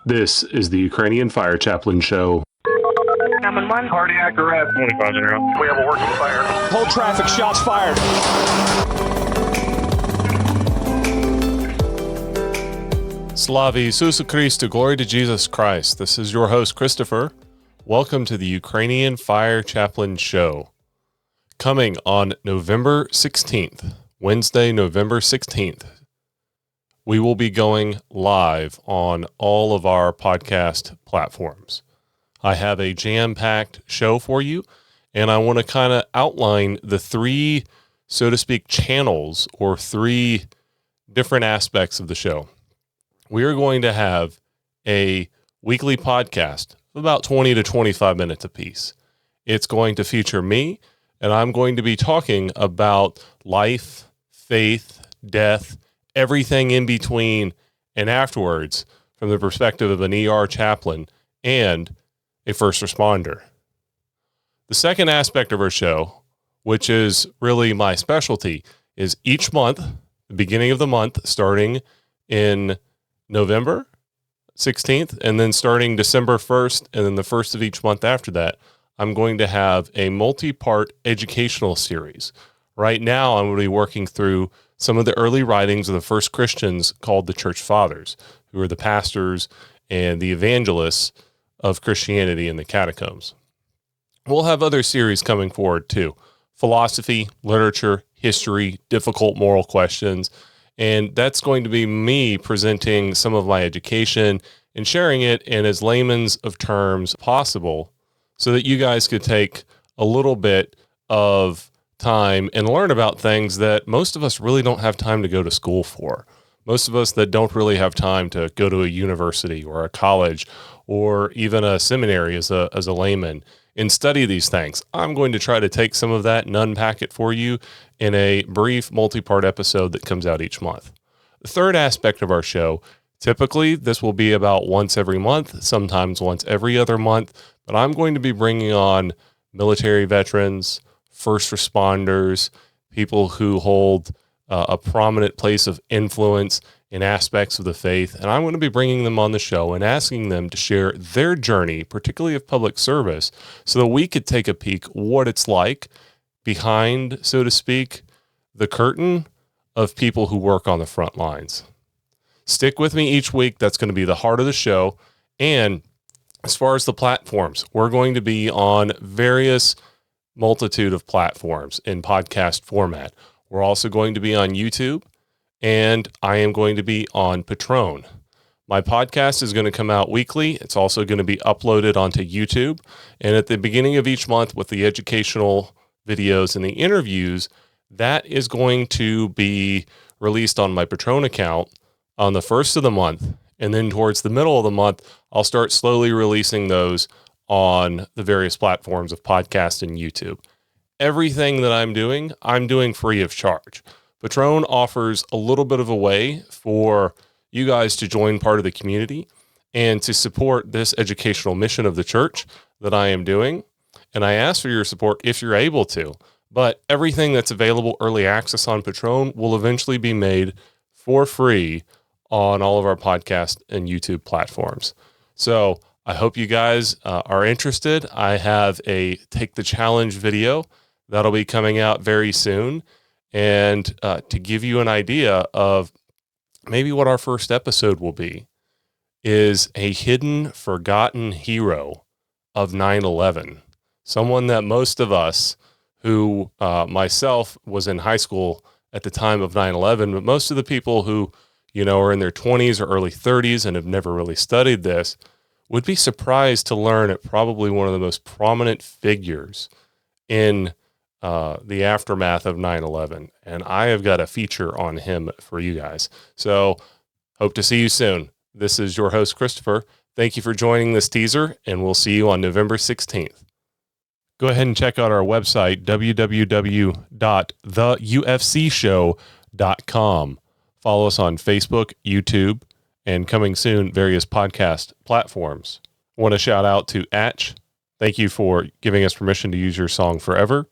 This is the Ukrainian Fire Chaplain Show. 911. Cardiac arrest. 25 general. We have a working fire. Hold traffic, shots fired. Slavi Isusu Christu, glory to Jesus Christ. This is your host, Christopher. Welcome to the Ukrainian Fire Chaplain Show. Coming on November 16th, Wednesday, November 16th, we will be going live on all of our podcast platforms. I have a jam-packed show for you, and I want to kind of outline the three, so to speak, channels or three different aspects of the show. We are going to have a weekly podcast of about 20 to 25 minutes apiece. It's going to feature me, and I'm going to be talking about life, faith, death, everything in between and afterwards from the perspective of an ER chaplain and a first responder. The second aspect of our show, which is really my specialty, is each month, the beginning of the month, starting in November 16th, and then starting December 1st, and then the first of each month after that, I'm going to have a multi-part educational series. Right now, I'm going to be working through some of the early writings of the first Christians called the Church Fathers, who are the pastors and the evangelists of Christianity in the catacombs. We'll have other series coming forward too. Philosophy, literature, history, difficult moral questions. And that's going to be me presenting some of my education and sharing it in as layman's of terms possible so that you guys could take a little bit of time and learn about things that most of us really don't have time to go to school for. Most of us that don't really have time to go to a university or a college or even a seminary as a layman and study these things. I'm going to try to take some of that and unpack it for you in a brief multi-part episode that comes out each month. The third aspect of our show, typically this will be about once every month, sometimes once every other month, but I'm going to be bringing on military veterans, first responders, people who hold a prominent place of influence in aspects of the faith, and I'm going to be bringing them on the show and asking them to share their journey, particularly of public service, so that we could take a peek what it's like behind, so to speak, the curtain of people who work on the front lines. Stick with me each week. That's going to be the heart of the show. And as far as the platforms, we're going to be on various multitude of platforms in podcast format. We're also going to be on YouTube, and I am going to be on Patreon. My podcast is going to come out weekly. It's also going to be uploaded onto YouTube. And at the beginning of each month with the educational videos and the interviews, that is going to be released on my Patreon account on the first of the month. And then towards the middle of the month, I'll start slowly releasing those on the various platforms of podcast and YouTube. Everything that I'm doing free of charge. Patreon offers a little bit of a way for you guys to join part of the community and to support this educational mission of the church that I am doing. And I ask for your support if you're able to. But everything that's available early access on Patreon will eventually be made for free on all of our podcast and YouTube platforms. So I hope you guys are interested. I have a Take the Challenge video that'll be coming out very soon. And to give you an idea of maybe what our first episode will be, is a hidden, forgotten hero of 9/11. Someone that most of us who, myself was in high school at the time of 9/11, but most of the people who, are in their 20s or early 30s and have never really studied this would be surprised to learn that probably one of the most prominent figures in the aftermath of 9/11. And I have got a feature on him for you guys. So hope to see you soon. This is your host, Christopher. Thank you for joining this teaser, and we'll see you on November 16th. Go ahead and check out our website, www.theufcshow.com. Follow us on Facebook, YouTube, and coming soon, various podcast platforms. I want to shout out to Atch. Thank you for giving us permission to use your song Forever.